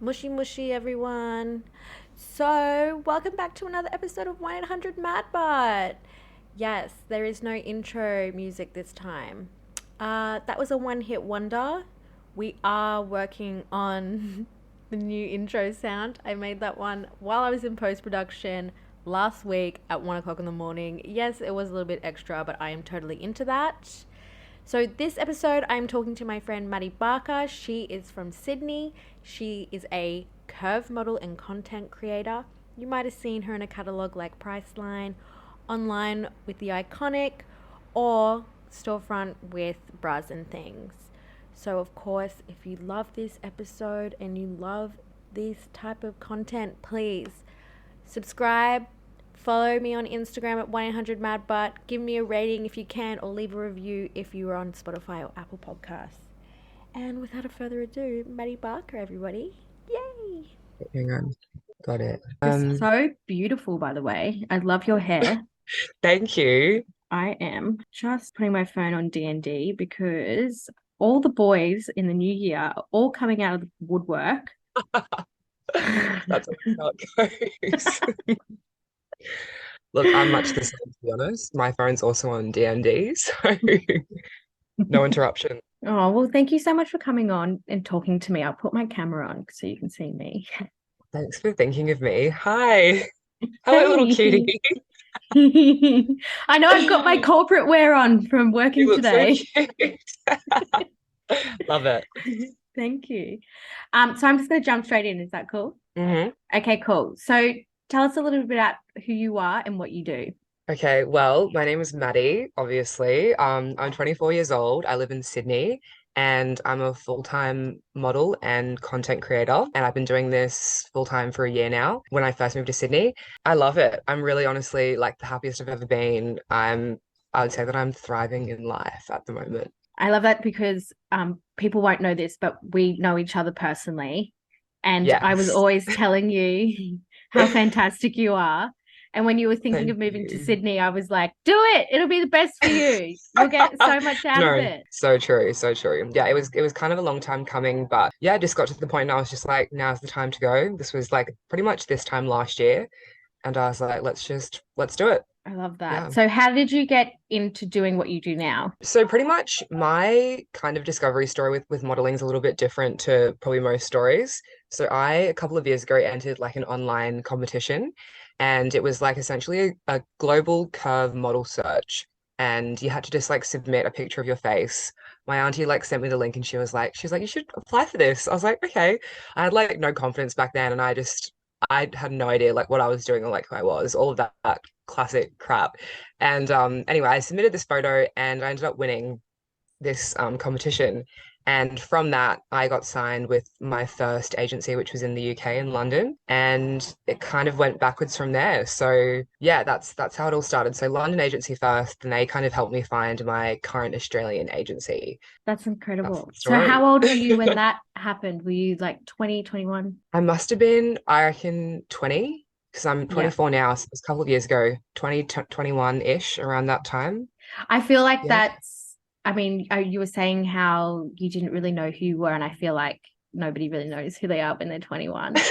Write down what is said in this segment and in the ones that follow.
Mushy mushy, everyone. So, welcome back to another episode of 1-800 Madbot. Yes, there is no intro music this time. That was a one-hit wonder. We are working on the new intro sound. I made that one while I was in post-production last week at 1 o'clock in the morning. Yes, it was a little bit extra, but I am totally into that. So, this episode, I'm talking to my friend Maddy Barker. She is from Sydney. She is a curve model and content creator. You might have seen her in a catalogue like Priceline, online with the Iconic, or storefront with Bras and Things. So, of course, if you love this episode and you love this type of content, please subscribe. Follow me on Instagram at 1-800-MADBUT. Give me a rating if you can, or leave a review if you are on Spotify or Apple Podcasts. And without further ado, Maddy Barker, everybody. Yay! Hang on. Got it. You're so beautiful, by the way. I love your hair. Thank you. I am just putting my phone on D&D because all the boys in the new year are all coming out of the woodwork. That's how it goes. Look, I'm much the same, to be honest. My phone's also on D&D, so no interruption. Oh, well, thank you so much for coming on and talking to me. I'll put my camera on so you can see me. Thanks for thinking of me. Hi. Hello, little Hey. cutie. I know I've got my corporate wear on from You working look so today. cute. Love it. Thank you. So I'm just going to jump straight in. Is that cool? hmm Okay, cool. So tell us a little bit about who you are and what you do. Okay, well, my name is Maddie, obviously. I'm 24 years old. I live in Sydney and I'm a full-time model and content creator. And I've been doing this full-time for a year now. When I first moved to Sydney, I love it. I'm really honestly like the happiest I've ever been. I would say that I'm thriving in life at the moment. I love that because people won't know this, but we know each other personally. And I was Yes. always telling you how fantastic you are. And when you were thinking Thank of moving to you. Sydney, I was like, do it. It'll be the best for you. You'll get so much out of No, it. so true, so true. Yeah, it was kind of a long time coming, but yeah, I just got to the point and I was just like, now's the time to go. This was like pretty much this time last year, and I was like, let's do it. I love that. Yeah. So how did you get into doing what you do now? So pretty much my kind of discovery story with modeling is a little bit different to probably most stories. So I, a couple of years ago, entered like an online competition, and it was like essentially a global curve model search. And you had to just like submit a picture of your face. My auntie like sent me the link and she was like, you should apply for this. I was like, okay. I had like no confidence back then, and I had no idea like what I was doing or like who I was, all of that classic crap. And anyway, I submitted this photo and I ended up winning this competition. And from that, I got signed with my first agency, which was in the UK in London, and it kind of went backwards from there. So yeah, that's how it all started. So London agency first, and they kind of helped me find my current Australian agency. That's That's incredible. the So how story. old were you when that happened? Were you like 20, 21? I must have been, I reckon, 20, because I'm Yeah. 24 now, so it's a couple of years ago, 20, 21-ish around that time. I feel like Yeah. I mean, you were saying how you didn't really know who you were, and I feel like nobody really knows who they are when they're 21. But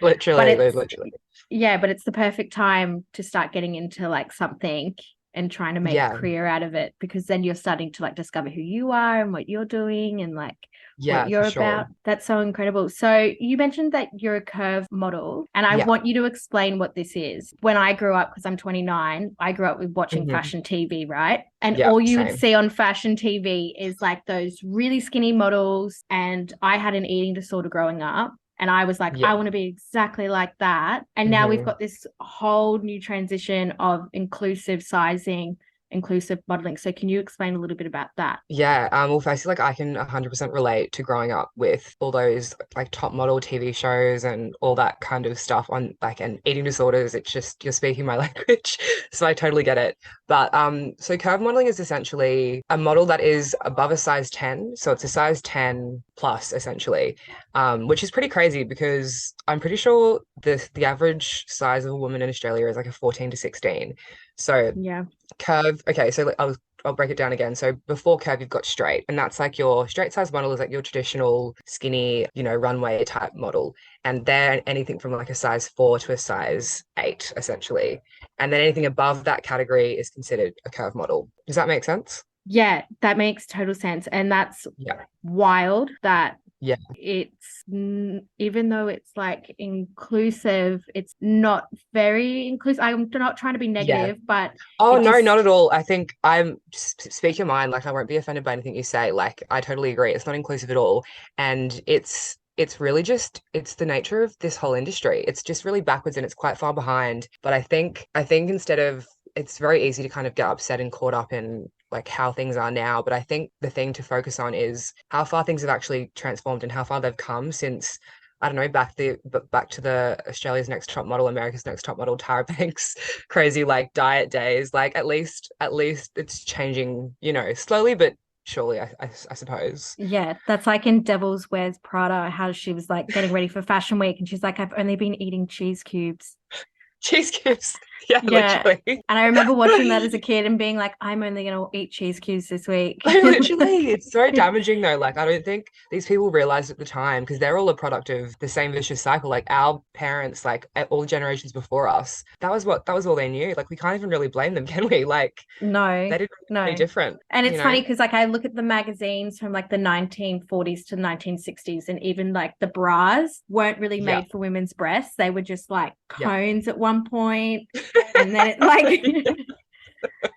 Literally, it's, literally. yeah, but it's the perfect time to start getting into like something and trying to make a Yeah, career out of it because then you're starting to like discover who you are and what you're doing and like what yeah, for you're sure. about. That's so incredible. So you mentioned that you're a curve model, and I Yeah. want you to explain what this is. When I grew up, because I'm 29, I grew up with watching hmm fashion TV, right? And Yeah, all you would same. see on fashion TV is like those really skinny models. And I had an eating disorder growing up. And I was like, Yeah. I want to be exactly like that. And now we've hmm got this whole new transition of inclusive sizing, inclusive modeling. So can you explain a little bit about that? Yeah, well, firstly, like I can 100% relate to growing up with all those like top model TV shows and all that kind of stuff on like and eating disorders. It's just you're speaking my language, so I totally get it. But so curve modeling is essentially a model that is above a size 10, so it's a size 10 plus essentially, which is pretty crazy because I'm pretty sure the average size of a woman in Australia is like a 14 to 16. So Yeah. curve. Okay, so like, I'll I'll break it down again. So before curve, you've got straight, and that's like your straight size model is like your traditional skinny, runway type model. And they're anything from like a size 4 to a size 8, essentially. And then anything above that category is considered a curve model. Does that make sense? Yeah, that makes total sense. And that's Yeah. wild that Yeah. it's even though it's like inclusive, it's not very inclusive. I'm not trying to be Yeah. negative, but Oh, it no, not just, at all. I think I'm just speak your mind. Like I won't be offended by anything you say. Like I totally agree. It's not inclusive at all. And it's really just it's the nature of this whole industry. It's just really backwards and it's quite far behind. But I think instead of it's very easy to kind of get upset and caught up in like how things are now. But I think the thing to focus on is how far things have actually transformed and how far they've come since I don't know, back to the Australia's Next Top Model, America's Next Top Model, Tara Banks crazy like diet days. Like at least it's changing, slowly but surely, I suppose. yeah, that's like in Devil's Wears Prada, how she was like getting ready for Fashion Week and she's like, I've only been eating cheese cubes. Cheese cubes. Yeah, Yeah. literally. And I remember watching that as a kid and being like, I'm only going to eat cheese cubes this week. Like, literally, it's so damaging though. Like, I don't think these people realized at the time because they're all a product of the same vicious cycle. Like our parents, like all generations before us, that was all they knew. Like, we can't even really blame them, can we? Like, No, they didn't really any no. different, And you it's know? funny because like I look at the magazines from like the 1940s to 1960s and even like the bras weren't really Yeah, made for women's breasts. They were just like yeah, cones at one point and then it like yeah,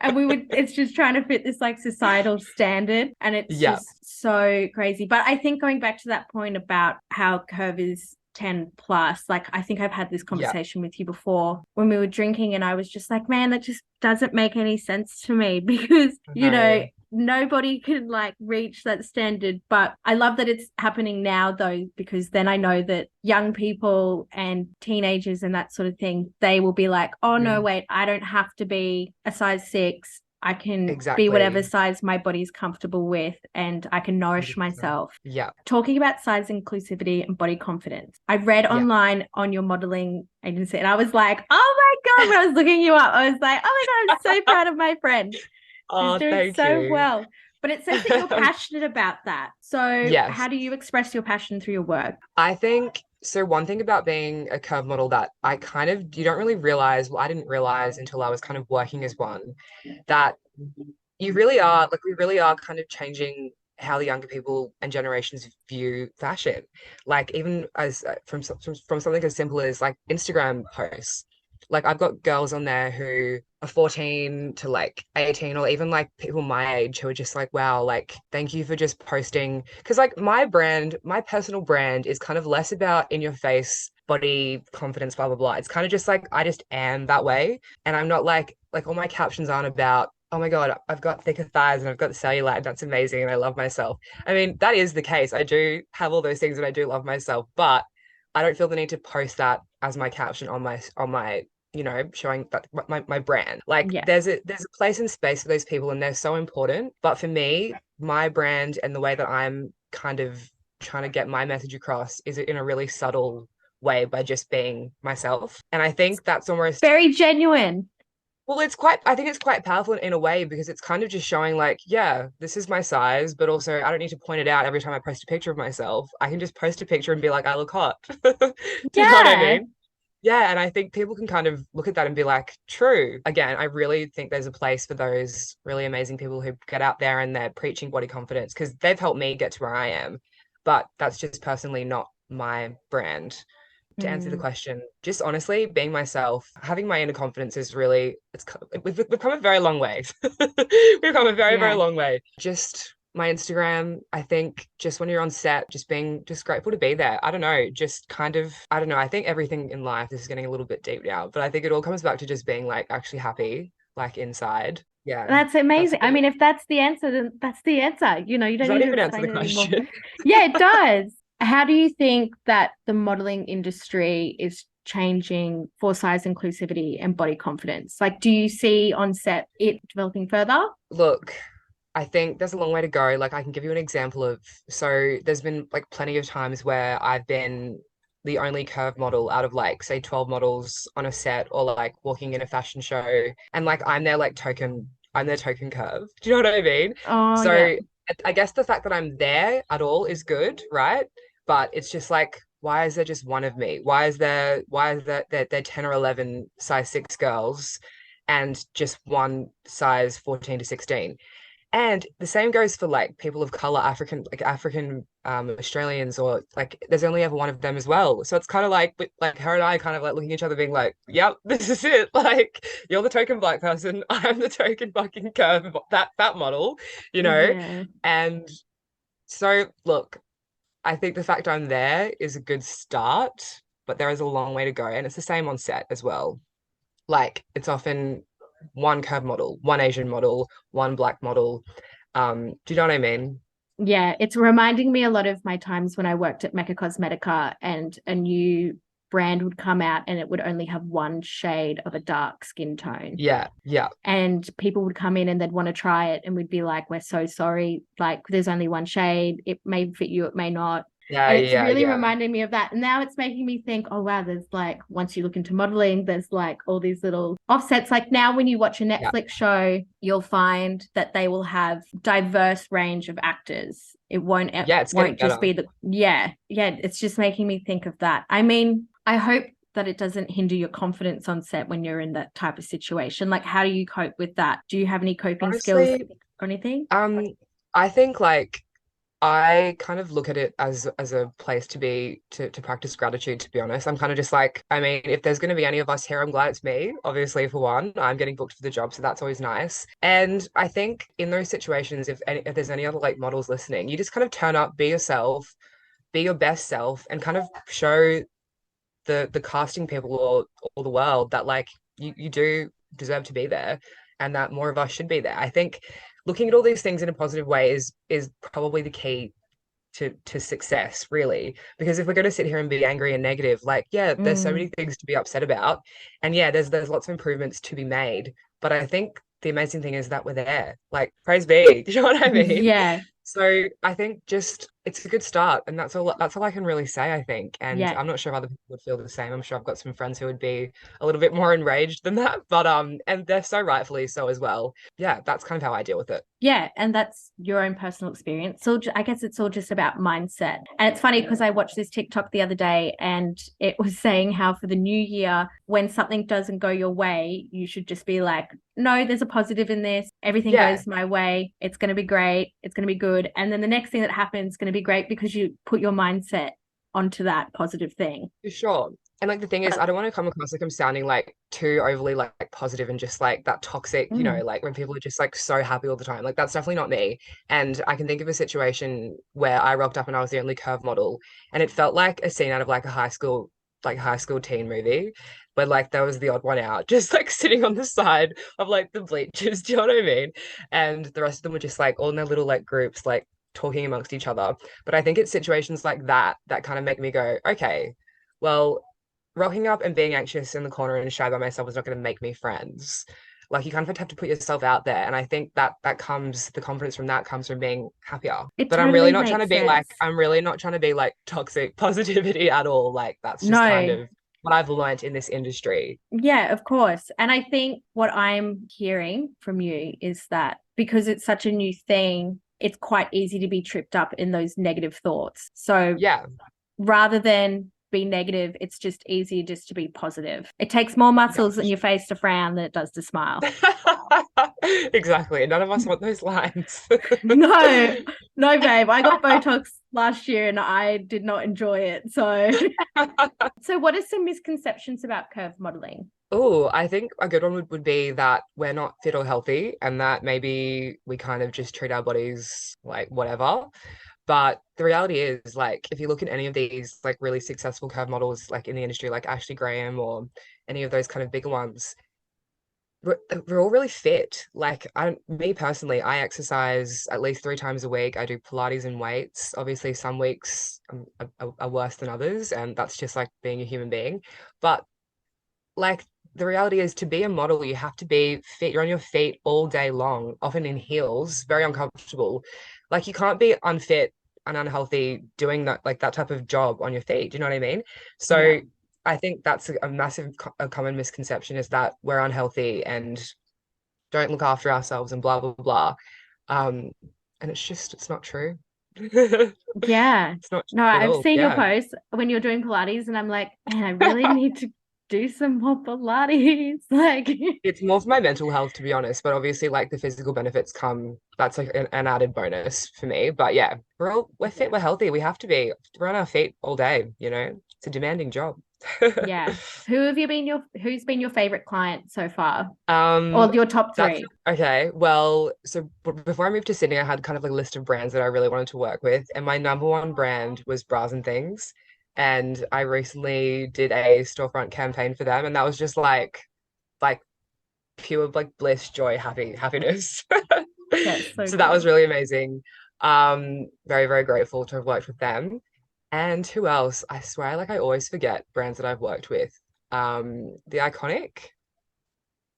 and we would it's just trying to fit this like societal standard and it's yeah, just so crazy. But I think going back to that point about how curve is 10 plus, like I think I've had this yeah. conversation with you before when we were drinking and I was just like, man, that just doesn't make any sense to me because No, nobody can like reach that standard. But I love that it's happening now though, because then I know that young people and teenagers and that sort of thing, they will be like, oh no, mm, wait, I don't have to be a size 6. I can be whatever exactly. size my body's comfortable with and I can nourish 100%. myself. Yeah, Talking about size inclusivity and body confidence, I read yeah. online on your modeling agency and I was like, oh my God, when I was looking you up, I was like, oh my God, I'm so proud of my friend. She's Oh, doing thank so you. well. But it says that you're passionate about that. So, Yes. how do you express your passion through your work? I think so. One thing about being a curve model that I kind of, you don't really realize, well, I didn't realize until I was kind of working as one, that you really are, like, we really are kind of changing how the younger people and generations view fashion. Like, even as from something as simple as like Instagram posts. Like, I've got girls on there who are 14 to like 18, or even like people my age who are just like, wow, like, thank you for just posting. Because, like, my personal brand is kind of less about in your face body confidence, blah, blah, blah. It's kind of just like, I just am that way. And I'm not like all my captions aren't about, oh my God, I've got thicker thighs and I've got the cellulite. That's amazing. And I love myself. I mean, that is the case. I do have all those things and I do love myself, but I don't feel the need to post that as my caption on my showing that my brand. Like Yeah. there's a place and space for those people and they're so important. But for me, my brand and the way that I'm kind of trying to get my message across is in a really subtle way by just being myself. And I think that's almost Very genuine. well, I think it's quite powerful in a way because it's kind of just showing like, yeah, this is my size, but also I don't need to point it out every time I post a picture of myself. I can just post a picture and be like, I look hot. Do you know what I Yeah. mean? Yeah, and I think people can kind of look at that and be like, true. Again, I really think there's a place for those really amazing people who get out there and they're preaching body confidence because they've helped me get to where I am. But that's just personally not my brand. To answer the Mm, question, just honestly being myself, having my inner confidence is really we've come a very long way. We've come a very, very yeah. long way. Just my Instagram, I think just when you're on set, just being just grateful to be there. I don't know, just kind of I don't know. I think everything in life, this is getting a little bit deep now, but I think it all comes back to just being like actually happy, like inside. Yeah. That's That's amazing. I the mean, if that's the answer, then that's the answer. You does don't that need to even answer the explain it anymore. question? Yeah, it does. How do you think that the modeling industry is changing for size inclusivity and body confidence? Like, do you see on set it developing further? Look, I think there's a long way to go. Like I can give you an example of so there's been like plenty of times where I've been the only curve model out of like say 12 models on a set or like walking in a fashion show and like I'm their like token I'm their token curve. Do you know what I mean? Oh, So yeah. I guess the fact that I'm there at all is good, right? But it's just like, why is there just one of me? Why is there 10 or 11 size 6 girls and just one size 14 to 16? And the same goes for like people of color, African Australians, or like there's only ever one of them as well. So it's kind of like her and I kind of like looking at each other being like, yep, this is it. Like you're the token black person, I'm the token fucking curve that model, you know? Yeah. And so look, I think the fact I'm there is a good start, but there is a long way to go. And it's the same on set as well. Like it's often one curve model, one Asian model, one black model. Do you know what I mean? Yeah, it's reminding me a lot of my times when I worked at Mecca Cosmetica and a new brand would come out and it would only have one shade of a dark skin tone. Yeah, yeah, And people would come in and they'd want to try it and we'd be like, we're so sorry. Like, there's only one shade. It may fit you, it may not. yeah, And it's yeah, really yeah, reminding me of that. And now it's making me think, oh, wow, there's like, once you look into modeling, there's like all these little offsets. Like now, when you watch a yeah, Netflix show, you'll find that they will have diverse range of actors. It yeah. It's getting won't just better. be yeah. It's just making me think of that. I mean, I hope that it doesn't hinder your confidence on set when you're in that type of situation. Like, how do you cope with that? Do you have any coping skills Honestly, or anything? um, I think like I kind of look at it as a place to be to practice gratitude, to be honest. I'm kind of just like, I mean, if there's going to be any of us here, I'm glad it's me. Obviously, for one, I'm getting booked for the job, so that's always nice. And I think in those situations, if there's any other like models listening, you just kind of turn up, be yourself, be your best self, and kind of show the casting people or the world that like you do deserve to be there and that more of us should be there. I think looking at all these things in a positive way is probably the key to success, really. Because if we're going to sit here and be angry and negative, like, yeah, there's so Mm, many things to be upset about. And yeah, there's lots of improvements to be made. But I think the amazing thing is that we're there. Like, praise be. Do you know what I mean? yeah, So I think just it's a good start, and that's all I can really say, I think. And yeah. I'm not sure if other people would feel the same. I'm sure I've got some friends who would be a little bit more enraged than that, but and they're so rightfully so as well. Yeah, that's kind of how I deal with it. Yeah, and that's your own personal experience. So I guess it's all just about mindset. And it's funny because I watched this TikTok the other day and it was saying how for the new year, when something doesn't go your way, you should just be like, no, there's a positive in this. Everything Yeah, goes my way. It's going to be great. It's going to be good. And then the next thing that happens is going to be great because you put your mindset onto that positive thing. for sure. And like the thing is, But I don't want to come across like I'm sounding like too overly like positive and just like that toxic, mm, like when people are just like so happy all the time. Like that's definitely not me. And I can think of a situation where I rocked up and I was the only curve model, and it felt like a scene out of like a high school teen movie, but like there was the odd one out, just like sitting on the side of like the bleachers. Do you know what I mean? And the rest of them were just like all in their little like groups, like talking amongst each other. But I think it's situations like that that kind of make me go, okay, well, rocking up and being anxious in the corner and shy by myself is not going to make me friends. Like you kind of have to put yourself out there, and I think that comes the confidence from that comes from being happier. it But I'm really totally not trying to makes be like sense. I'm really not trying to be like toxic positivity at all. Like that's just kind No, of what I've learned in this industry. yeah, of course. And I think what I'm hearing from you is that because it's such a new thing, it's quite easy to be tripped up in those negative thoughts. So Yeah. rather than be negative, it's just easier just to be positive. It takes more Yeah, muscles for in your sure. face to frown than it does to smile. Exactly. None of us want those lines. No, no, babe. I got Botox last year and I did not enjoy it. So, so what are some misconceptions about curve modeling? Oh, I think a good one would be that we're not fit or healthy and that maybe we kind of just treat our bodies like whatever. But the reality is, like, if you look at any of these like really successful curve models like in the industry, like Ashley Graham or any of those kind of bigger ones, we're all really fit. Like me personally, I exercise at least 3 times a week. I do Pilates and weights. Obviously, some weeks are worse than others, and that's just like being a human being. But like the reality is to be a model, you have to be fit. You're on your feet all day long, often in heels, very uncomfortable. Like you can't be unfit and unhealthy doing that like that type of job on your feet. Do you know what I mean? Yeah. So I think that's a massive a common misconception is that we're unhealthy and don't look after ourselves and blah blah blah. And it's not true. Yeah. It's not No, true at I've all. seen your Yeah. posts when you're doing Pilates, and I'm like, man, I really need to do some more Pilates. Like, It's more for my mental health, to be honest, but obviously like the physical benefits come, that's like an added bonus for me. But yeah, we're fit, we're healthy, we have to be. We're on our feet all day, you know? It's a demanding job. yeah. Who's been your favorite client so far? Um, Or your top that's three? okay. Well, so before I moved to Sydney, I had kind of like a list of brands that I really wanted to work with, and my number one brand was Bras and Things. And I recently did a storefront campaign for them, and that was just like pure like bliss, joy, happiness. That's so So that was good. really amazing. Very, very grateful to have worked with them. And who else? I swear, like I always forget brands that I've worked with. The Iconic,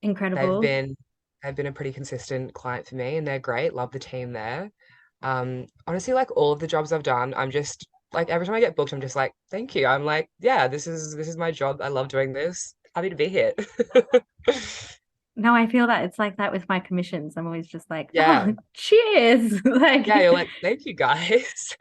they've Incredible. been they've been a pretty consistent client for me and they're great. Love the team there. Honestly, like all of the jobs I've done, I'm just like every time I get booked, I'm just like, thank you. I'm like, yeah, this is my job. I love doing this. Happy to be here. No, I feel that it's like that with my commissions. I'm always just like, Yeah. oh, cheers. Like, Yeah, you're like, thank you guys.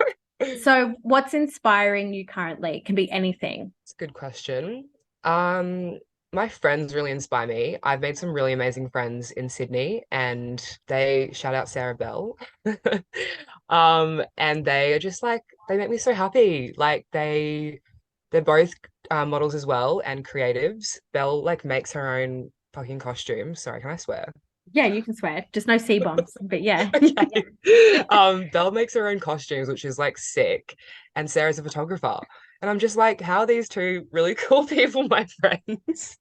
so what's inspiring you currently? It can be anything. It's a good question. Um, my friends really inspire me. I've made some really amazing friends in Sydney, and they shout out Sarah Bell. And they are just like they make me so happy. Like they're both models as well and creatives. Belle like makes her own fucking costumes. Sorry, can I swear? Yeah, you can swear. Just no C bombs. But yeah. Okay. Belle makes her own costumes, which is like sick, and Sarah's a photographer. And I'm just like, how are these two really cool people, my friends?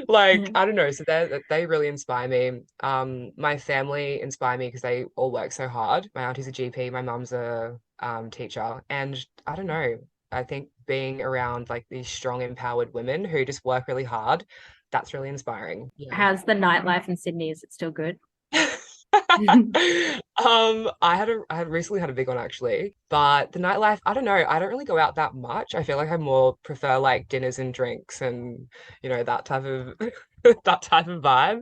Like, Yeah. I don't know. So they really inspire me. My family inspire me because they all work so hard. My auntie's a GP, my mum's a teacher, and I don't know. I think being around like these strong, empowered women who just work really hard, that's really inspiring. Yeah. How's the nightlife in Sydney? Is it still good? I had recently had a big one actually, but the nightlife, I don't know, I don't really go out that much. I feel like I more prefer like dinners and drinks and that type of that type of vibe.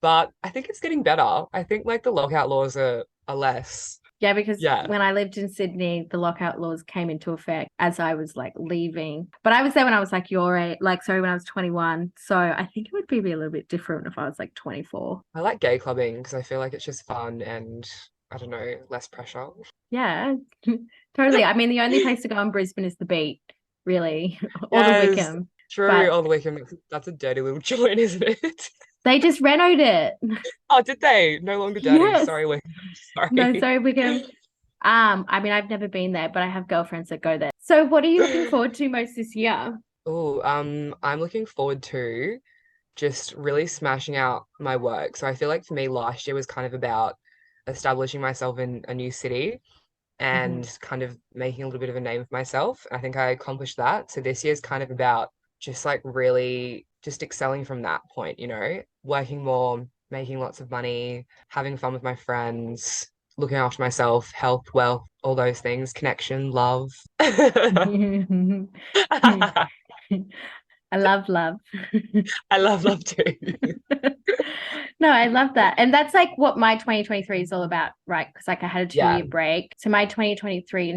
But I think it's getting better. I think like the lockout laws are less. Yeah, because Yeah. when I lived in Sydney, the lockout laws came into effect as I was like leaving. But I was there when I was like your age, like sorry, when I was 21. So I think it would be a little bit different if I was like 24. I like gay clubbing because I feel like it's just fun and I don't know, less pressure. Yeah, totally. I mean, the only place to go in Brisbane is the beach, really, or the Yes, Wickham. true. But On the weekend, that's a dirty little joint, isn't it? they just renoed it. Oh, did they? No longer dirty. Yes. Sorry, Wickham. No, Sorry. sorry, Wickham. I mean, I've never been there, but I have girlfriends that go there. So what are you looking forward to most this year? Oh, I'm looking forward to just really smashing out my work. So I feel like for me, last year was kind of about establishing myself in a new city Mhm. and kind of making a little bit of a name for myself. I think I accomplished that. So this year's kind of about just like really just excelling from that point, working more, making lots of money, having fun with my friends, looking after myself, health, wealth, all those things, connection, love. I love love. I love love too. No, I love that. And that's like what my 2023 is all about, right? Because like I had a 2 year Yeah, break. So my 2023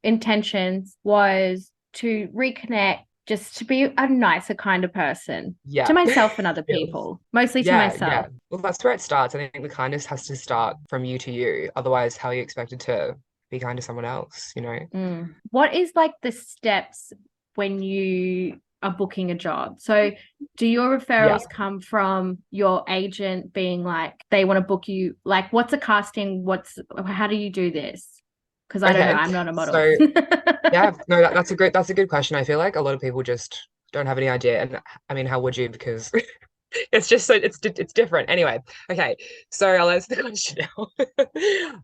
intentions was to reconnect, just to be a nicer kind of person to yeah. myself and other Yes. people, mostly to Yeah, myself. yeah. Well, that's where it starts. I think the kindness has to start from you to you. Otherwise, how are you expected to be kind to someone else? Mm. What is like the steps when you are booking a job? So, do your Yeah. referrals come from your agent being like they want to book you? Like, what's a casting? How do you do this? Because I don't know, Okay. I'm not a model. So yeah, no, that's a good question. I feel like a lot of people just don't have any idea. And I mean, how would you? Because it's just so it's different. Anyway, okay. So I'll answer the question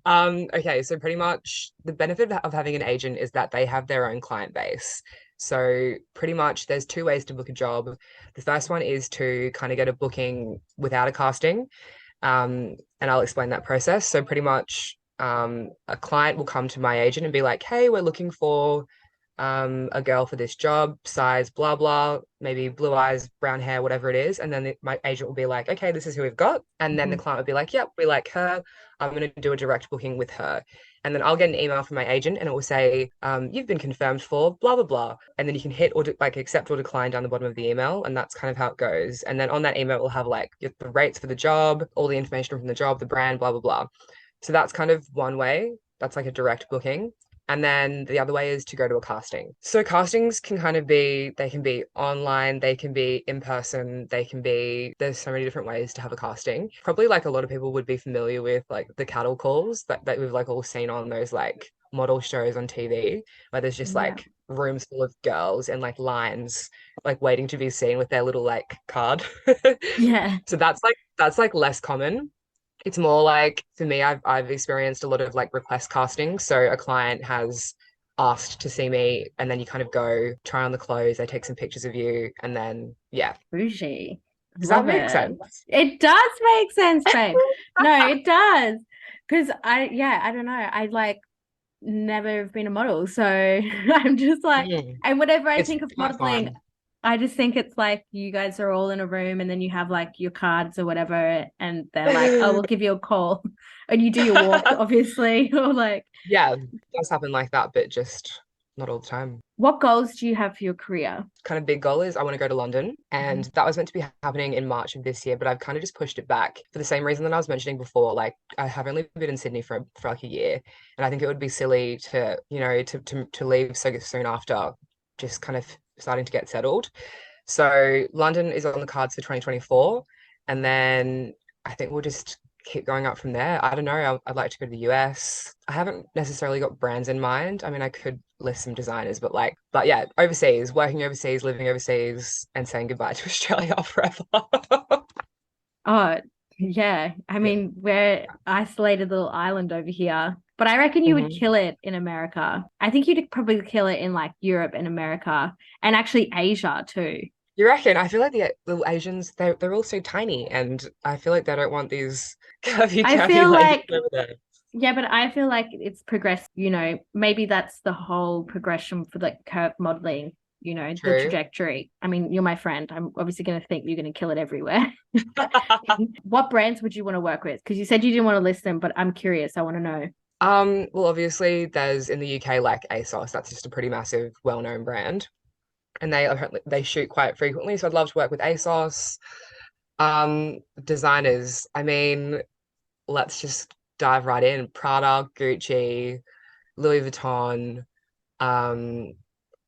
now. Okay, so pretty much the benefit of having an agent is that they have their own client base. So pretty much there's two ways to book a job. The first one is to kind of get a booking without a casting. And I'll explain that process. So pretty much a client will come to my agent and be like, hey, we're looking for a girl for this job, size, blah, blah, maybe blue eyes, brown hair, whatever it is. And then my agent will be like, okay, this is who we've got. And then the client would be like, yep, we like her. I'm going to do a direct booking with her. And then I'll get an email from my agent and it will say, you've been confirmed for blah, blah, blah. And then you can hit or like accept or decline down the bottom of the email. And that's kind of how it goes. And then on that email, it will have like the rates for the job, all the information from the job, the brand, blah, blah, blah. So that's kind of one way. That's like a direct booking. And then the other way is to go to a casting. So castings can kind of be, they can be online, they can be in person, they can be, there's so many different ways to have a casting. Probably like a lot of people would be familiar with like the cattle calls that we've like all seen on those like model shows on TV, where there's just like rooms full of girls and like lines like waiting to be seen with their little like card. Yeah. So that's like less common. It's more like for me, I've experienced a lot of like request casting. So a client has asked to see me, and then you kind of go try on the clothes, they take some pictures of you, and then yeah. Bougie. Does that Love make it. sense? It does make sense, babe. No, it does. Because I don't know. I like never have been a model. So I'm just like, and whenever I It's think of quite modeling, fun. I just think it's like you guys are all in a room and then you have like your cards or whatever, and they're like, oh, we'll give you a call. And you do your walk, obviously, or like, Yeah, it does happen like that, but just not all the time. what goals do you have for your career? Kind of big goal is I want to go to London, and that was meant to be happening in March of this year, but I've kind of just pushed it back for the same reason that I was mentioning before. Like I have only been in Sydney for like a year, and I think it would be silly to, you know, to leave so soon after just kind of starting to get settled. So London is on the cards for 2024, and then I think we'll just keep going up from there. I don't know. I'd like to go to the US. I haven't necessarily got brands in mind. I mean, I could list some designers, but yeah, overseas, working overseas, living overseas, and saying goodbye to Australia forever. Oh, yeah. I Yeah. mean, we're isolated little island over here, but I reckon you would Mhm. kill it in America. I think you'd probably kill it in like Europe and America and actually Asia too. You reckon? I feel like the little Asians, they're all so tiny, and I feel like they don't want these curvy, I curvy feel ladies like, over there. yeah, but I feel like it's progressed, maybe that's the whole progression for like curve modeling, the True. trajectory. I mean, you're my friend. I'm obviously going to think you're going to kill it everywhere. What brands would you want to work with? Because you said you didn't want to list them, but I'm curious. I want to know. Well, obviously there's in the UK like ASOS, that's just a pretty massive, well-known brand. And they shoot quite frequently. So I'd love to work with ASOS. Designers, I mean, let's just dive right in. Prada, Gucci, Louis Vuitton. Um,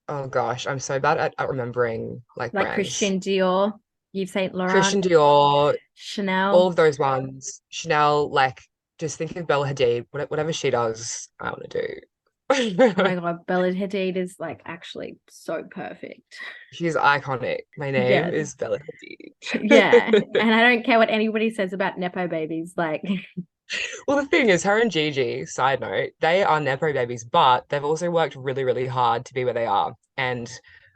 oh gosh, I'm so bad at remembering like Like brands. Christian Dior, Yves Saint Laurent, Christian Dior, all Chanel. of those ones. Chanel, like just think of Bella Hadid, whatever she does, I want to Oh do. my God, Bella Hadid is like actually so perfect. She's iconic. My name Yes. is Bella Yeah. Hadid. And I don't care what anybody says about Nepo babies. Like, Well, the thing is, her and Gigi, side note, they are Nepo babies, but they've also worked really, really hard to be where they are. And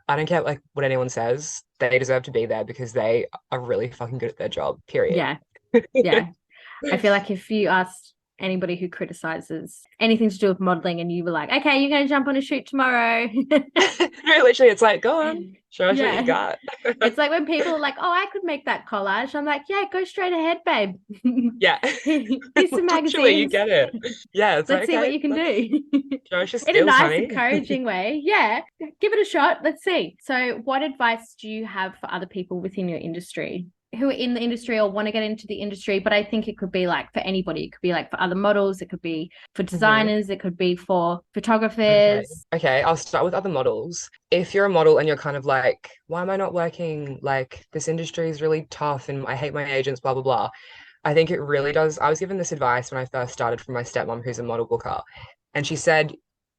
I don't care like what anyone says, they deserve to be there because they are really fucking good at their job, period. yeah, yeah. I feel like if you asked anybody who criticizes anything to do with modeling and you were like, okay, you're going to jump on a shoot tomorrow. No, literally, it's like, go on, show us what you Yeah. got. It's like when people are like, oh, I could make that collage. I'm like, yeah, go straight ahead, babe. Yeah. Here's some Literally, you magazines. get it. Yeah, it's Let's like, see what okay, you can let's do. show us your In a skills, nice, honey. encouraging way. Yeah, give it a shot. Let's see. So, what advice do you have for other people within your industry who are in the industry or want to get into the industry? But I think it could be like for anybody. It could be like for other models. It could be for Mhm. designers. It could be for Okay. photographers. Okay, I'll start with other models. If you're a model and you're kind of like, why am I not working? Like, this industry is really tough and I hate my agents, blah, blah, blah. I think it really does. I was given this advice when I first started from my stepmom, who's a model booker. And she said,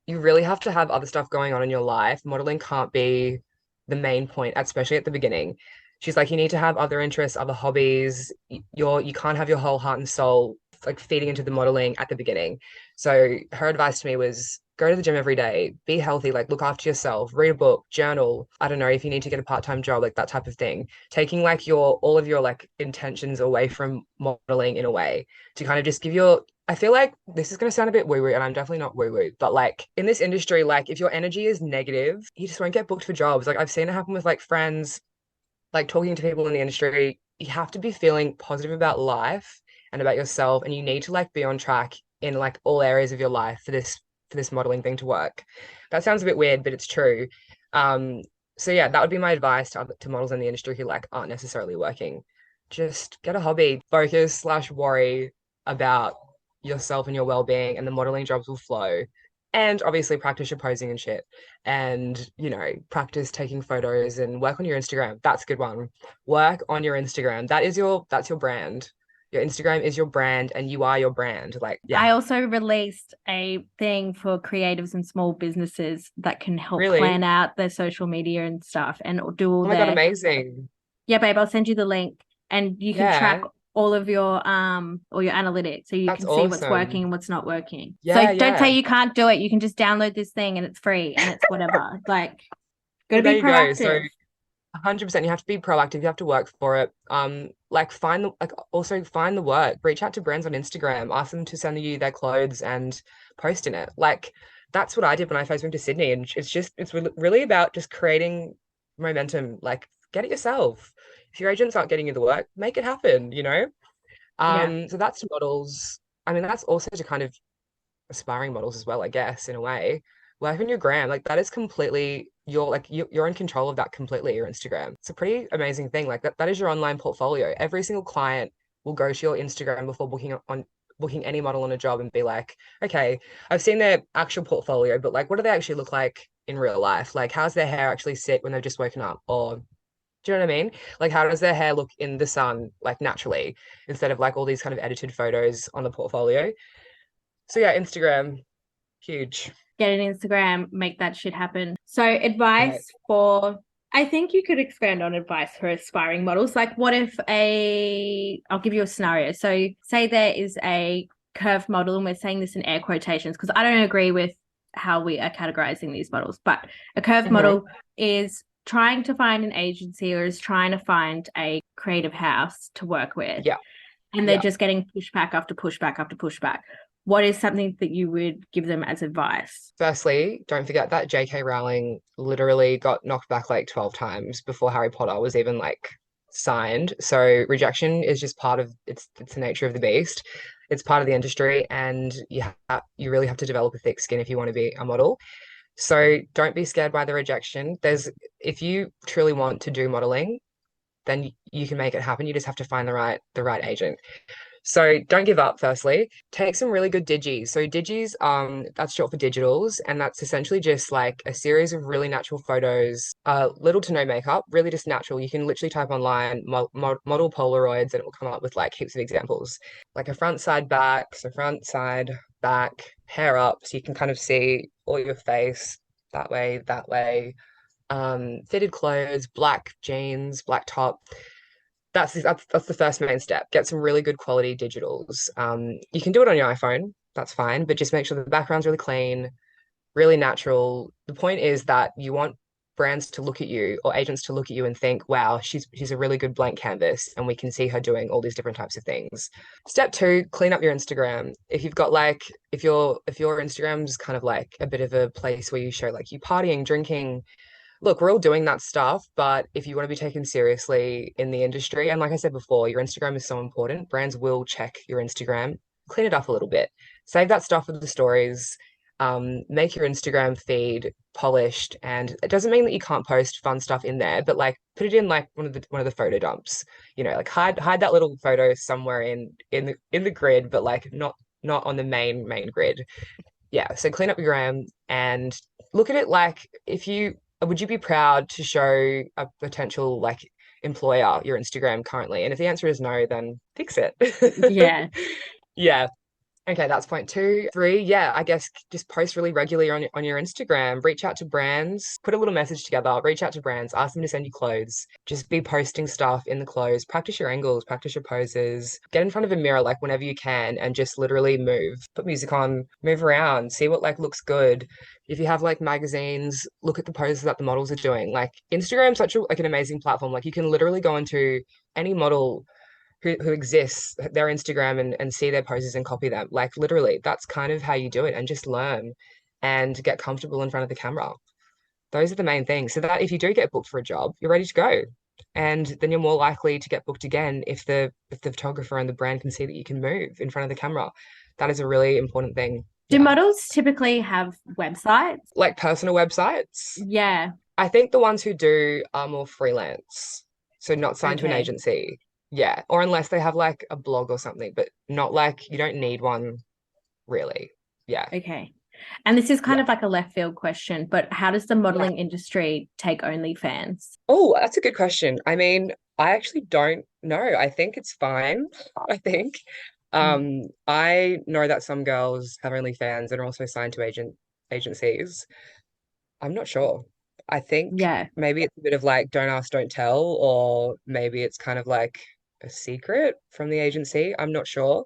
you really have to have other stuff going on in your life. Modeling can't be the main point, especially at the beginning. She's like, you need to have other interests, other hobbies. You can't have your whole heart and soul like feeding into the modeling at the beginning. So her advice to me was go to the gym every day, be healthy, like look after yourself, read a book, journal. I don't know if you need to get a part-time job, like that type of thing. Taking like your all of your like intentions away from modeling in a way to kind of just give your I feel like this is going to sound a bit woo-woo, and I'm definitely not woo-woo, but like in this industry, like if your energy is negative, you just won't get booked for jobs. Like I've seen it happen with like friends, like talking to people in the industry. You have to be feeling positive about life and about yourself, and you need to like be on track in like all areas of your life for this modeling thing to work. That sounds a bit weird, but it's true. Um, so yeah, that would be my advice to models in the industry who like aren't necessarily working. Just get a hobby, focus slash worry about yourself and your well-being, and the modeling jobs will flow. And obviously practice your posing and shit. And, practice taking photos and work on your Instagram. That's a good one. Work on your Instagram. That's your brand. Your Instagram is your brand and you are your brand. Like, yeah. I also released a thing for creatives and small businesses that can help Really? plan out their social media and stuff and do all Oh my God, their, amazing. yeah, babe, I'll send you the link and you can track Yeah, all of your all your analytics so you that's can see what's working awesome. and what's not working. So Yeah, don't say yeah. you can't do it. You can just download this thing and it's free and it's whatever. Like, gotta Well, there be you go. So proactive. 100%, you have to be proactive. You have to work for it. Like also find the work. Reach out to brands on Instagram. Ask them to send you their clothes and post in it. Like that's what I did when I first moved to Sydney. And it's really about just creating momentum. Like get it yourself. If your agents aren't getting you the work, make it happen. Yeah. So that's to models. I mean, that's also to kind of aspiring models as well, I guess, in a way. Work on your gram, like that is completely you're in control of that completely, your Instagram. It's a pretty amazing thing. Like that is your online portfolio. Every single client will go to your Instagram before booking any model on a job and be like, okay, I've seen their actual portfolio, but like what do they actually look like in real life? Like how's their hair actually sit when they've just woken up? Or do you know what I mean? Like how does their hair look in the sun, like naturally, instead of like all these kind of edited photos on the portfolio? So yeah, Instagram, huge. Get an Instagram, make that shit happen. So, Right. advice for, I think you could expand on advice for aspiring models. Like, what if I'll give you a scenario. So, say there is a curved model, and we're saying this in air quotations because I don't agree with how we are categorizing these models, but a curved Hmm. model is trying to find an agency or is trying to find a creative house to work with. Yeah, And they're yeah. just getting pushback after pushback after pushback. What is something that you would give them as advice? Firstly, don't forget that J.K. Rowling literally got knocked back like 12 times before Harry Potter was even like signed. So rejection is just part of it's the nature of the beast. It's part of the industry, and you really have to develop a thick skin if you want to be a model. So don't be scared by the rejection. If you truly want to do modeling, then you can make it happen. You just have to find the right agent. So don't give up, firstly. Take some really good digis. So digis, that's short for digitals, and that's essentially just like a series of really natural photos, little to no makeup, really just natural. You can literally type online model Polaroids and it will come up with like heaps of examples. Like a front side back, so front side back, hair up, so you can kind of see all your face that way. Fitted clothes, black jeans, black top. That's the first main step. Get some really good quality digitals. You can do it on your iPhone, that's fine, but just make sure the background's really clean, really natural. The point is that you want brands to look at you or agents to look at you and think, wow, she's a really good blank canvas, and we can see her doing all these different types of things. Step two, clean up your Instagram. If you've got like if your Instagram's kind of like a bit of a place where you show like you partying, drinking, look, we're all doing that stuff, but if you want to be taken seriously in the industry, and like I said before, your Instagram is so important, brands will check your Instagram, clean it up a little bit, save that stuff for the stories, make your Instagram feed polished, and it doesn't mean that you can't post fun stuff in there, but like put it in like one of the photo dumps, like hide that little photo somewhere in the grid, but like not on the main grid. Yeah, so clean up your gram and look at it like if you would you be proud to show a potential like employer your Instagram currently? And if the answer is no, then fix it. Yeah. Yeah. Okay, that's point two. Three, yeah, I guess just post really regularly on your Instagram. Reach out to brands, put a little message together, reach out to brands, ask them to send you clothes. Just be posting stuff in the clothes. Practice your angles, practice your poses. Get in front of a mirror like whenever you can and just literally move. Put music on, move around, see what like looks good. If you have like magazines, look at the poses that the models are doing. Like Instagram's such an amazing platform. Like you can literally go into any model who exists, their Instagram, and see their poses and copy them. Like literally, that's kind of how you do it, and just learn and get comfortable in front of the camera. Those are the main things. So that if you do get booked for a job, you're ready to go. And then you're more likely to get booked again if the photographer and the brand can see that you can move in front of the camera. That is a really important thing. Do Yeah. models typically have websites? Like personal websites. Yeah. I think the ones who do are more freelance. So not signed to an Okay. agency. Yeah. Or unless they have like a blog or something, but not like you don't need one really. Yeah. Okay. And this is kind Yeah. of like a left field question, but how does the modeling industry take OnlyFans? Oh, that's a good question. I mean, I actually don't know. I think it's fine. I think. Mm. I know that some girls have OnlyFans and are also signed to agencies. I'm not sure. I think Yeah. maybe it's a bit of like don't ask, don't tell, or maybe it's kind of like a secret from the agency. I'm not sure.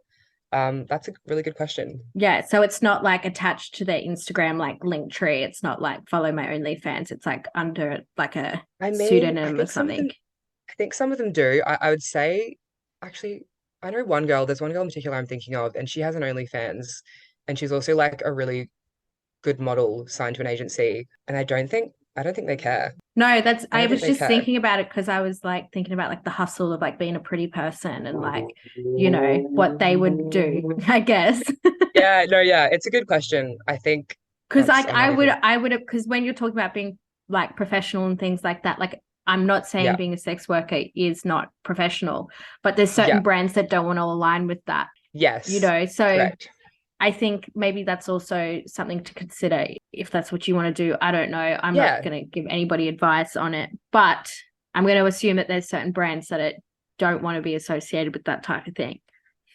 That's a really good question. Yeah. So it's not like attached to their Instagram like link tree. It's not like follow my OnlyFans. It's like under like a I mean, pseudonym or something. I think some of them do. I would say, actually, I know one girl, there's one girl in particular I'm thinking of, and she has an OnlyFans, and she's also like a really good model signed to an agency. And I don't think they care. No, that's I I don't think was they just care. thinking about it because I was like thinking about like the hustle of like being a pretty person and like, you know, what they would do, I guess. Yeah, no, yeah, it's a good question. I think Because like I'm not even, I would have because when you're talking about being like professional and things like that, like I'm not saying yeah, being a sex worker is not professional, but there's certain yeah, brands that don't want to align with that, you yes, know. So correct. I think maybe that's also something to consider if that's what you want to do. I don't know. I'm not Yeah, going to give anybody advice on it, but I'm going to assume that there's certain brands that don't want to be associated with that type of thing.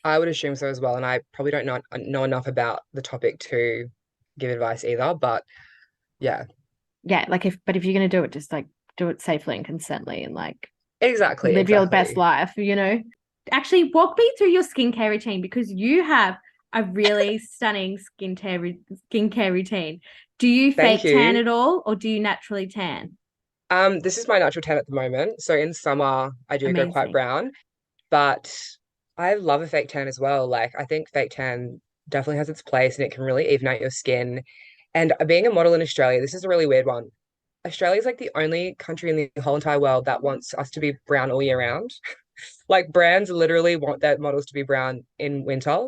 I would assume so as well. And I probably don't know enough about the topic to give advice either. But yeah, Yeah, like if you're going to do it, just like do it safely and consently and like exactly, live your best exactly. life, you know? Actually, walk me through your skincare routine because you have a really stunning skincare routine. Do you Thank fake tan you. at all or do you naturally tan? This is my natural tan at the moment. So in summer, I do go quite Amazing. brown, but I love a fake tan as well. Like I think fake tan definitely has its place and it can really even out your skin. And being a model in Australia, this is a really weird one. Australia is like the only country in the whole entire world that wants us to be brown all year round. Like brands literally want their models to be brown in winter.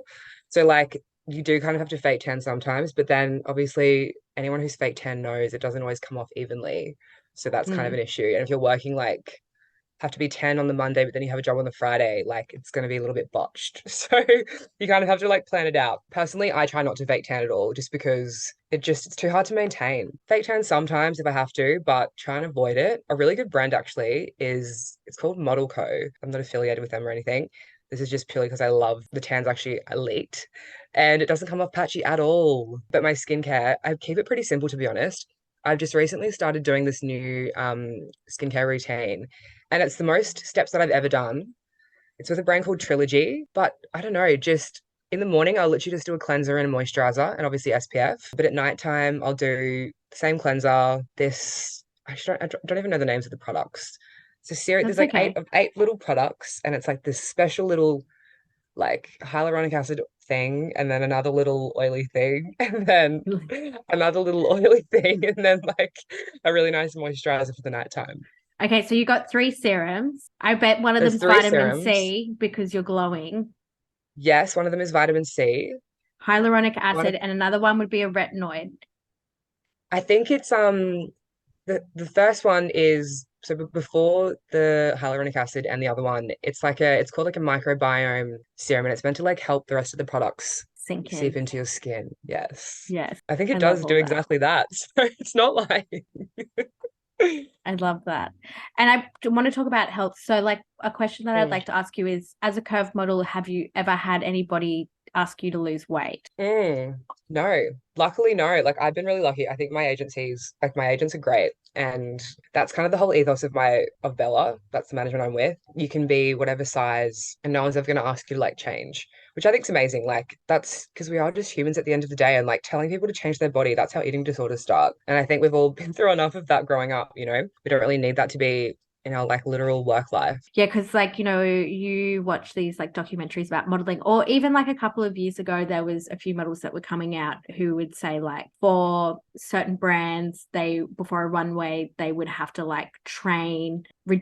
So like you do kind of have to fake tan sometimes, but then obviously anyone who's fake tan knows it doesn't always come off evenly. So that's kind of Mm. an issue. And if you're working like have to be 10 on the Monday, but then you have a job on the Friday, like it's going to be a little bit botched. So you kind of have to like plan it out. Personally, I try not to fake tan at all just because it's too hard to maintain. Fake tan sometimes if I have to, but try and avoid it. A really good brand actually is it's called Model Co. I'm not affiliated with them or anything. This is just purely because I love the tan's actually elite and it doesn't come off patchy at all. But my skincare, I keep it pretty simple to be honest. I've just recently started doing this new skincare routine and it's the most steps that I've ever done. It's with a brand called Trilogy, but I don't know, just in the morning, I'll literally just do a cleanser and a moisturizer and obviously SPF. But at nighttime, I'll do the same cleanser. I don't even know the names of the products. It's a series, there's That's like eight okay. of eight little products, and it's like this special little like hyaluronic acid thing, and then another little oily thing, and then another little oily thing, and then like a really nice moisturizer for the nighttime. Okay, so you got three serums. I bet one of There's them's three vitamin serums. C because you're glowing, Yes, one of them is vitamin C. hyaluronic One acid, of and another one would be a retinoid. I think it's the first one is so before the hyaluronic acid and the other one, it's called like a microbiome serum and it's meant to like help the rest of the products Sink seep in. into your skin. Yes. Yes, I think I it love does all do that. exactly that. So it's not like I love that. And I want to talk about health. So, like, a question that I'd Mm. like to ask you is, as a curve model, have you ever had anybody ask you to lose weight? No, luckily, no. Like I've been really lucky. I think my agents are great. And that's kind of the whole ethos of Bella. That's the management I'm with. You can be whatever size and no one's ever gonna ask you to like change, which I think is amazing. Like that's because we are just humans at the end of the day and like telling people to change their body, that's how eating disorders start. And I think we've all been through enough of that growing up, you know? We don't really need that to be in our like literal work life. Yeah, because like, you watch these like documentaries about modeling, or even like a couple of years ago, there was a few models that were coming out who would say like for certain brands, they before a runway, they would have to like train be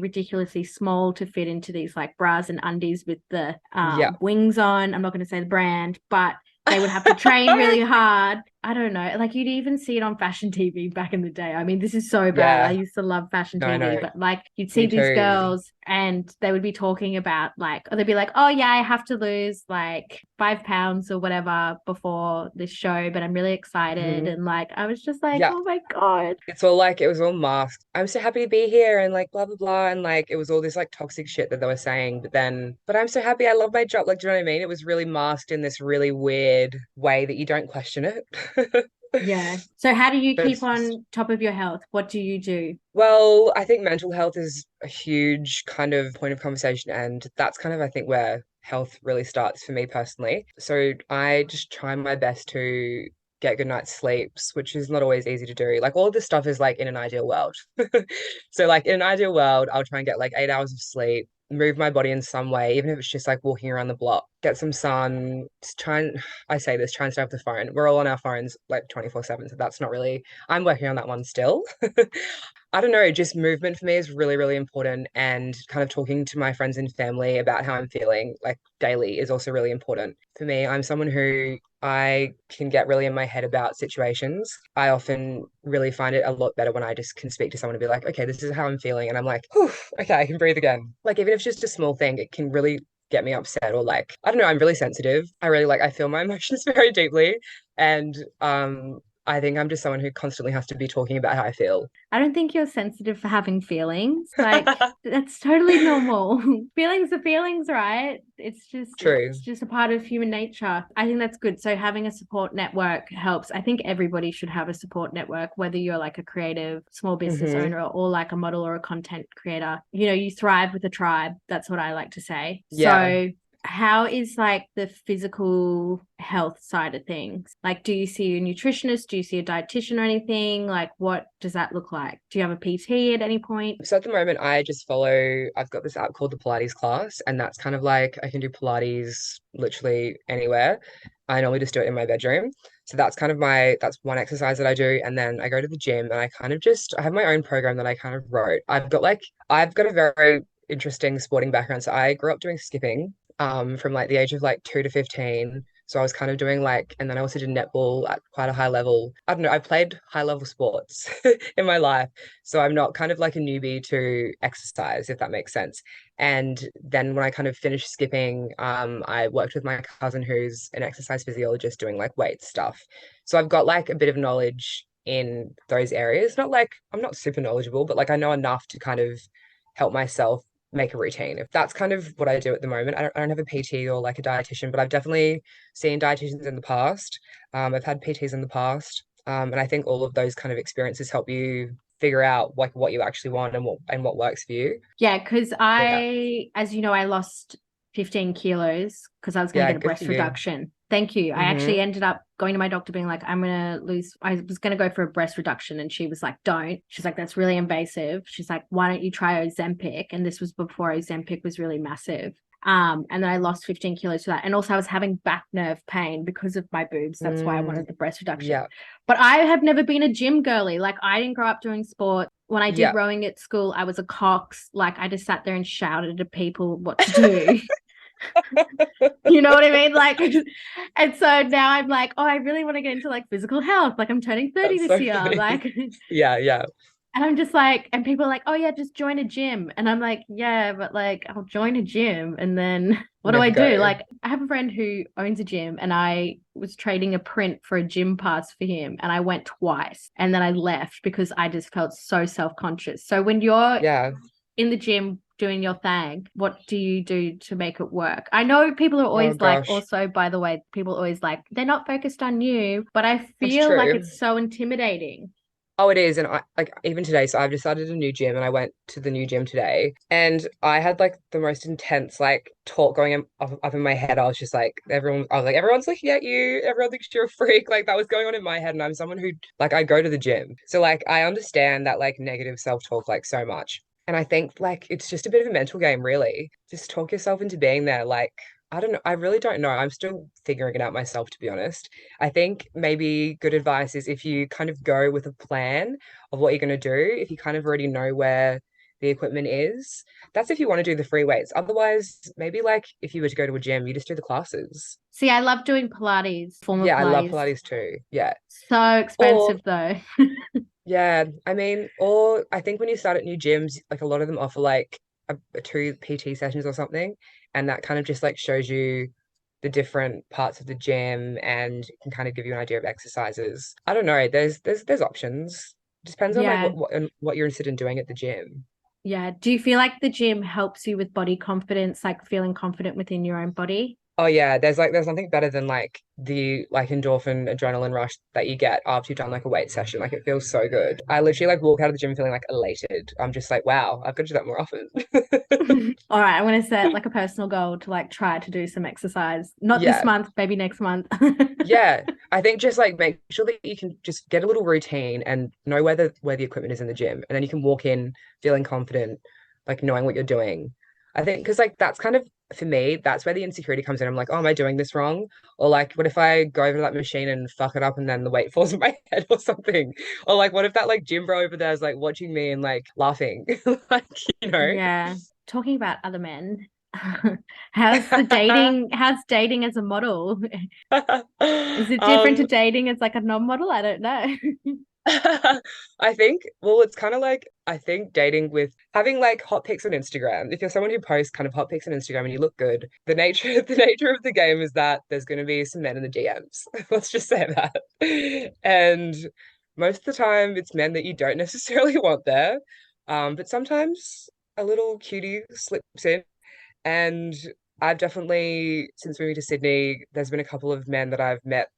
ridiculously small to fit into these like bras and undies with the Yeah. wings on. I'm not going to say the brand, but they would have to train really hard. I don't know. Like you'd even see it on fashion TV back in the day. I mean, this is so bad. I Yeah. used to love fashion No, TV, no. but like you'd see Me these too. girls and they would be talking about like, or they'd be like, oh yeah, I have to lose like 5 pounds or whatever before this show, but I'm really excited. Mhm. And like, I was just like, Yeah. oh my God. It's all like it was all masked. I'm so happy to be here and like blah blah blah and like it was all this like toxic shit that they were saying. But I'm so happy. I love my job. Like, do you know what I mean? It was really masked in this really weird way that you don't question it. Yeah. So how do you But keep it's on top of your health? What do you do? well, I think mental health is a huge kind of point of conversation, and that's kind of I think where health really starts for me personally. So I just try my best to get good night's sleeps, which is not always easy to do. Like all of this stuff is like in an ideal world. So like in an ideal world, I'll try and get like 8 hours of sleep, move my body in some way, even if it's just like walking around the block, get some sun, try and I say this, try and stay off the phone. We're all on our phones like 24/7, so that's not really I'm working on that one still. I don't know, just movement for me is really, really important. And kind of talking to my friends and family about how I'm feeling like daily is also really important. For me, I'm someone who I can get really in my head about situations. I often really find it a lot better when I just can speak to someone and be like, okay, this is how I'm feeling. And I'm like, whew, okay, I can breathe again. Like, even if it's just a small thing, it can really get me upset or like, I don't know, I'm really sensitive. I feel my emotions very deeply. And I think I'm just someone who constantly has to be talking about how I feel. I don't think you're sensitive for having feelings. Like that's totally normal. Feelings are feelings, right? True. It's just a part of human nature. I think that's good. So having a support network helps. I think everybody should have a support network, whether you're like a creative small business Hmm. owner or like a model or a content creator. You thrive with a tribe. That's what I like to say. Yeah. So how is like the physical health side of things? Like, do you see a nutritionist? Do you see a dietitian or anything? Like, what does that look like? Do you have a PT at any point? So at the moment, I've got this app called the Pilates class, and that's kind of like I can do Pilates literally anywhere. I normally just do it in my bedroom. So that's one exercise that I do. And then I go to the gym and I have my own program that I kind of wrote. I've got a very interesting sporting background. So I grew up doing skipping, from like the age of like 2 to 15. So I was kind of doing like, and then I also did netball at quite a high level. I don't know, I played high level sports in my life. So I'm not kind of like a newbie to exercise, if that makes sense. And then when I kind of finished skipping, I worked with my cousin who's an exercise physiologist doing like weight stuff. So I've got like a bit of knowledge in those areas. Not like I'm not super knowledgeable, but like I know enough to kind of help myself make a routine. If that's kind of what I do at the moment. I don't have a PT or like a dietitian, but I've definitely seen dietitians in the past. I've had PTs in the past. And I think all of those kind of experiences help you figure out like what you actually want and what works for you. Yeah, because Yeah. as you know, I lost 15 kilos because I was going to Yeah, get a good for breast you. reduction. Thank you. I actually Mm-hmm. ended up going to my doctor being like, I was going to go for a breast reduction. And she was like, don't. She's like, that's really invasive. She's like, why don't you try Ozempic? And this was before Ozempic was really massive. And then I lost 15 kilos for that. And also I was having back nerve pain because of my boobs. That's why I wanted Mm, the breast reduction. yeah. But I have never been a gym girly. Like I didn't grow up doing sport. When I did Yeah. rowing at school, I was a cox. Like I just sat there and shouted at people what to do. You know what I mean? Like, and so now I'm like, oh, I really want to get into like physical health. Like I'm turning 30 That's this so year. funny. Like, Yeah, yeah. and I'm just like, and people are like, oh yeah, just join a gym. And I'm like, yeah, but like I'll join a gym and then what do I Never do? go. Like I have a friend who owns a gym and I was trading a print for a gym pass for him and I went twice and then I left because I just felt so self-conscious. So when you're Yeah. in the gym doing your thing, what do you do to make it work? I know people are Oh always like, gosh. also, by the way, people are always like, they're not focused on you, but I That's feel like true. it's so intimidating. Oh, it is. And I like even today, so I've just started a new gym and I went to the new gym today and I had like the most intense like talk going up in my head. I was just like I was like, everyone's looking at you, everyone thinks you're a freak. Like that was going on in my head. And I'm someone who like I go to the gym. So like I understand that like negative self-talk like so much. And I think like it's just a bit of a mental game, really. Just talk yourself into being there. Like I don't know. I really don't know. I'm still figuring it out myself, to be honest. I think maybe good advice is if you kind of go with a plan of what you're going to do, if you kind of already know where the equipment is, that's if you want to do the free weights. Otherwise, maybe like if you were to go to a gym, you just do the classes. See, I love doing Pilates, former Yeah, I love Pilates. Pilates too. Yeah. So Or expensive though. yeah, I mean, or I think when you start at new gyms, like a lot of them offer like two PT sessions or something, and that kind of just like shows you the different parts of the gym and can kind of give you an idea of exercises. I don't know. There's options. Depends on like Yeah. what you're interested in doing at the gym. Yeah. Do you feel like the gym helps you with body confidence, like feeling confident within your own body? Oh yeah, there's nothing better than like the like endorphin adrenaline rush that you get after you've done like a weight session. Like it feels so good. I literally like walk out of the gym feeling like elated. I'm just like, wow, I've got to do that more often. All right, I'm gonna set like a personal goal to like try to do some exercise. Not this Yeah. month, maybe next month. Yeah. I think just like make sure that you can just get a little routine and know where the equipment is in the gym. And then you can walk in feeling confident, like knowing what you're doing. I think because like that's kind of for me, that's where the insecurity comes in. I'm like, oh, am I doing this wrong? Or like, what if I go over to that machine and fuck it up and then the weight falls in my head or something? Or like, what if that like gym bro over there is like watching me and like laughing? Like, you know? Yeah. Talking about other men, how's dating as a model? Is it different to Um, dating as like a non-model? I don't know. I think, well, it's kind of like I think dating with having like hot pics on Instagram. If you're someone who posts kind of hot pics on Instagram and you look good, the nature the nature of the game is that there's going to be some men in the DMs. Let's just say that. And most of the time, it's men that you don't necessarily want there. But sometimes a little cutie slips in, and I've definitely, since moving to Sydney, there's been a couple of men that I've met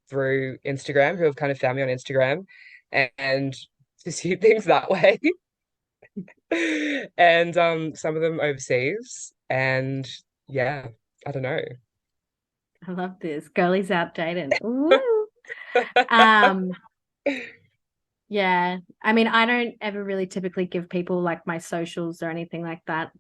through Instagram who have kind of found me on Instagram and pursued things that way. And some of them overseas. And yeah, I don't know. I love this. Girlies out dating. Woo. Um, yeah. I mean, I don't ever really typically give people like my socials or anything like that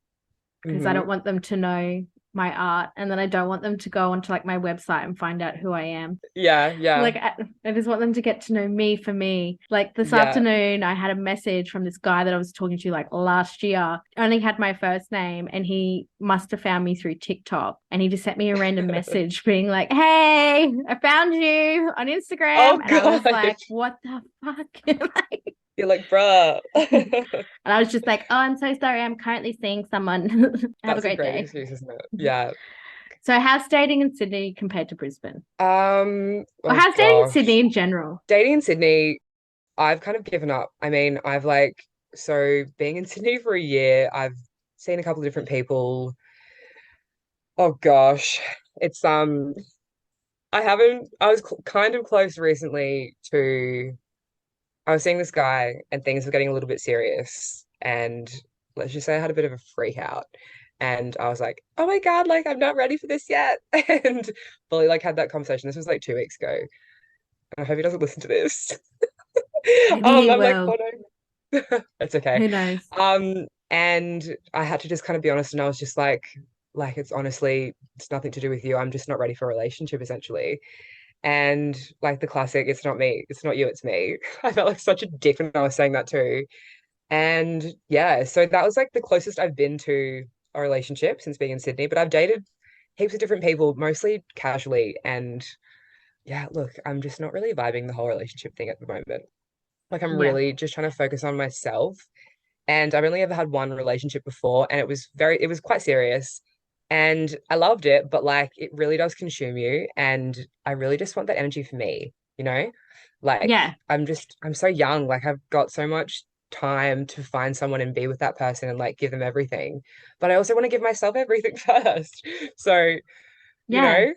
because I don't Hmm. want them to know my art and then I don't want them to go onto like my website and find out who I am. Yeah, yeah, Like I just want them to get to know me for me. Like this yeah. afternoon, I had a message from this guy that I was talking to like last year. I only had my first name, and he must have found me through TikTok. And he just sent me a random message being like, "Hey, I found you on Instagram," Oh and I was like, gosh. "What the fuck?" You're like, bruh. And I was just like, "Oh, I'm so sorry. I'm currently seeing someone. Have a That's a great great day." excuse, isn't it? Yeah. So, how's dating in Sydney compared to Brisbane? Or Oh how's dating in Sydney gosh. in general? Dating in Sydney, I've kind of given up. I mean, I've like, so being in Sydney for a year, I've seen a couple of different people. Oh gosh. It's I haven't I was cl kind of close recently to I was seeing this guy and things were getting a little bit serious and let's just say I had a bit of a freak out and I was like, "Oh my God, like I'm not ready for this yet." And fully like had that conversation. This was like 2 weeks ago. I hope he doesn't listen to this. Maybe he I'm like, will. "Oh no." It's okay. Who knows? And I had to just kind of be honest and I was just like it's honestly it's nothing to do with you. I'm just not ready for a relationship essentially. And like the classic, it's not me, it's not you, it's me. I felt like such a dick when I was saying that too. And yeah, so that was like the closest I've been to a relationship since being in Sydney, but I've dated heaps of different people, mostly casually. And yeah, look, I'm just not really vibing the whole relationship thing at the moment. Like I'm Yeah. really just trying to focus on myself. And I've only ever had one relationship before, and it was quite serious. And I loved it, but like it really does consume you. And I really just want that energy for me, you know? Like Yeah. I'm so young, like I've got so much time to find someone and be with that person and like give them everything. But I also want to give myself everything first. So, you Yeah. know,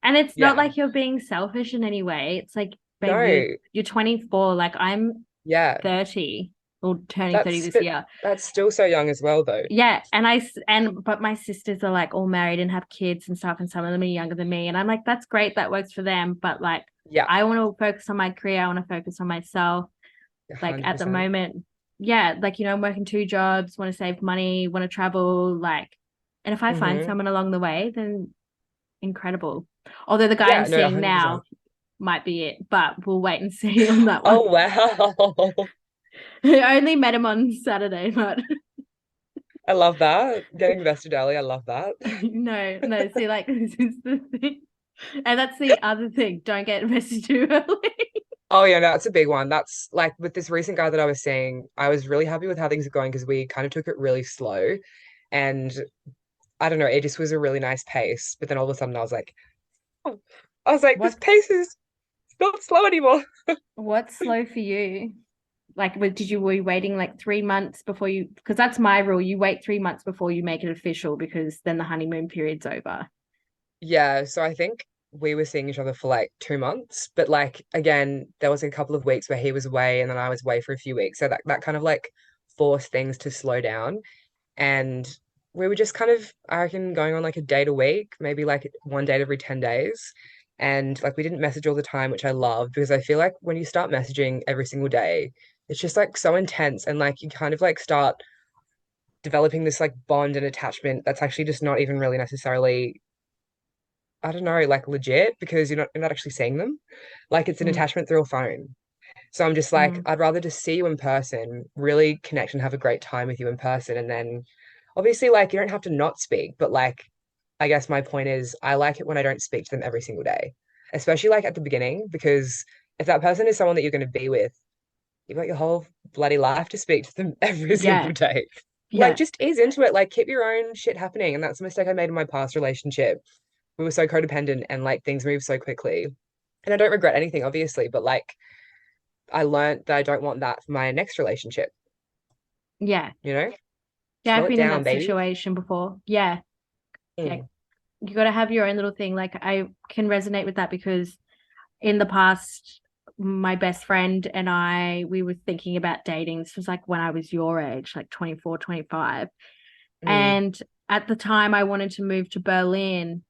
And it's not yeah. like you're being selfish in any way. It's like, babe, No. you're 24. Like I'm Yeah. 30 or turning 30 That's this year. that's still so young as well, though. Yeah, but my sisters are like all married and have kids and stuff, and some of them are younger than me, and I'm like, that's great, that works for them, but like, Yeah, I want to focus on my career, I want to focus on myself. Like at the 100%. moment, yeah, like, I'm working 2 jobs, want to save money, want to travel, like, and if I find Hmm. someone along the way, then incredible. Although the guy I'm Yeah, no, seeing 100%. now might be it, but we'll wait and see on that one. Oh, wow. I only met him on Saturday, but I love that. Getting vested early, I love that. no, see, like, this is the thing. And that's the other thing. Don't get invested too early. Oh yeah, no, that's a big one. That's like with this recent guy that I was seeing, I was really happy with how things are going because we kind of took it really slow. And I don't know, it just was a really nice pace. But then all of a sudden oh, I was like, this What pace is not slow anymore. what's slow for you? Like, were you waiting like 3 months before you, because that's my rule. You wait 3 months before you make it official, because then the honeymoon period's over. Yeah, so I think we were seeing each other for like 2 months, but like again, there was a couple of weeks where he was away and then I was away for a few weeks. So that kind of like forced things to slow down. And we were just kind of, I reckon, going on like a date a week, maybe like one date every 10 days. And like we didn't message all the time, which I loved because I feel like when you start messaging every single day, it's just like so intense and like you kind of like start developing this like bond and attachment that's actually just not even really necessarily, I don't know, like legit because you're not actually seeing them. Like it's an Mm, attachment through a phone. So I'm just like, mm, I'd rather just see you in person, really connect and have a great time with you in person. And then obviously, like, you don't have to not speak, but like, I guess my point is, I like it when I don't speak to them every single day, especially like at the beginning, because if that person is someone that you're going to be with, you've got your whole bloody life to speak to them every single yeah, day. Like, yeah, just ease into it, like, keep your own shit happening. And that's a mistake I made in my past relationship. We were so codependent and like things move so quickly. And I don't regret anything, obviously, but like, I learned that I don't want that for my next relationship, yeah, you know? yeah. Slow I've it been in down, that baby. situation before. Yeah, yeah. Mm. You got to have your own little thing. Like, I can resonate with that, because in the past, my best friend and we were thinking about dating. This was like when I was your age, like 24, 25. Mm. And at the time, I wanted to move to Berlin.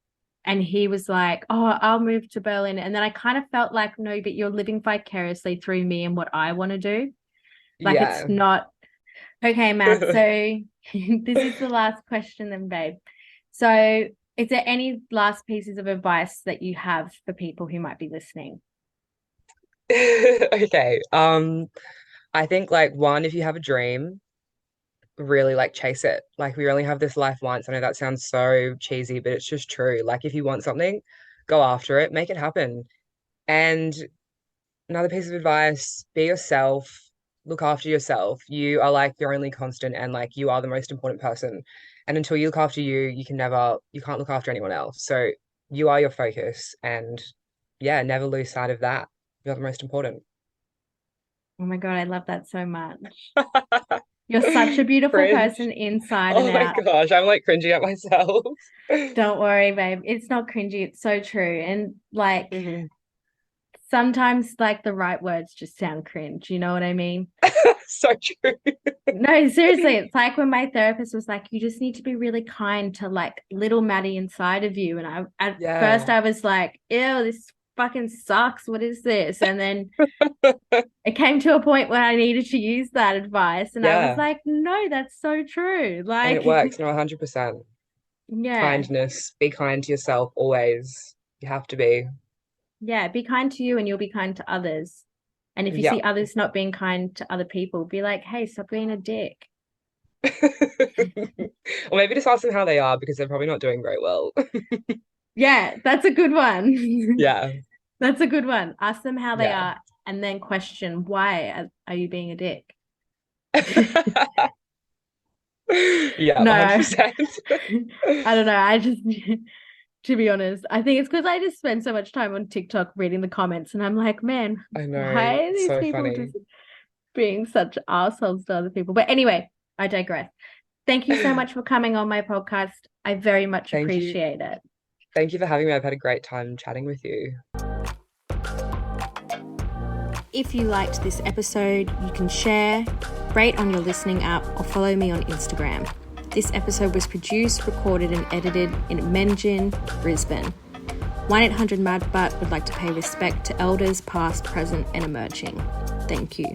And he was like, oh, I'll move to Berlin. And then I kind of felt like, no, but you're living vicariously through me and what I want to do. Like, it's Yeah. not. Okay, Mad. So this is the last question then, babe. So is there any last pieces of advice that you have for people who might be listening? Okay. I think like one, if you have a dream, really like chase it. Like we only have this life once. I know that sounds so cheesy, but it's just true. Like if you want something, go after it, make it happen. And another piece of advice, be yourself, look after yourself. You are like your only constant and like you are the most important person. And until you look after you, you can't look after anyone else. So you are your focus and yeah, never lose sight of that. You're the most important. Oh my God, I love that so much. You're such a beautiful Cringe. person inside and Oh my out. gosh, I'm like cringing at myself. Don't worry, babe. It's not cringy. It's so true. And like, Mhm. sometimes like the right words just sound cringe. You know what I mean? So true. No, seriously, it's like when my therapist was like, you just need to be really kind to like little Maddie inside of you. And at first Yeah. I was like, ew, this fucking sucks. What is this? And then it came to a point where I needed to use that advice. And I was Yeah. like, no, that's so true. And it Like, works, no, 100%. yeah, Kindness, be kind to yourself always. You have to be. yeah, be kind to you and you'll be kind to others. And if you Yeah. see others not being kind to other people, be like, hey, stop being a dick. Or maybe just ask them how they are because they're probably not doing very well. Yeah, that's a good one. Yeah. That's a good one. Ask them how they Yeah. are and then question, why are you being a dick? Yeah, No, I 100%. don't know. I just, to be honest, I think it's because I just spend so much time on TikTok reading the comments, and I'm like, man, I know. why are It's these so people funny. just being such assholes to other people? But anyway, I digress. Thank you so much for coming on my podcast. I very much Thank you. appreciate it. Thank you for having me. I've had a great time chatting with you. If you liked this episode, you can share, rate on your listening app, or follow me on Instagram. This episode was produced, recorded, and edited in Menjin, Brisbane. 1-800-MAD-BUT would like to pay respect to elders past, present, and emerging. Thank you.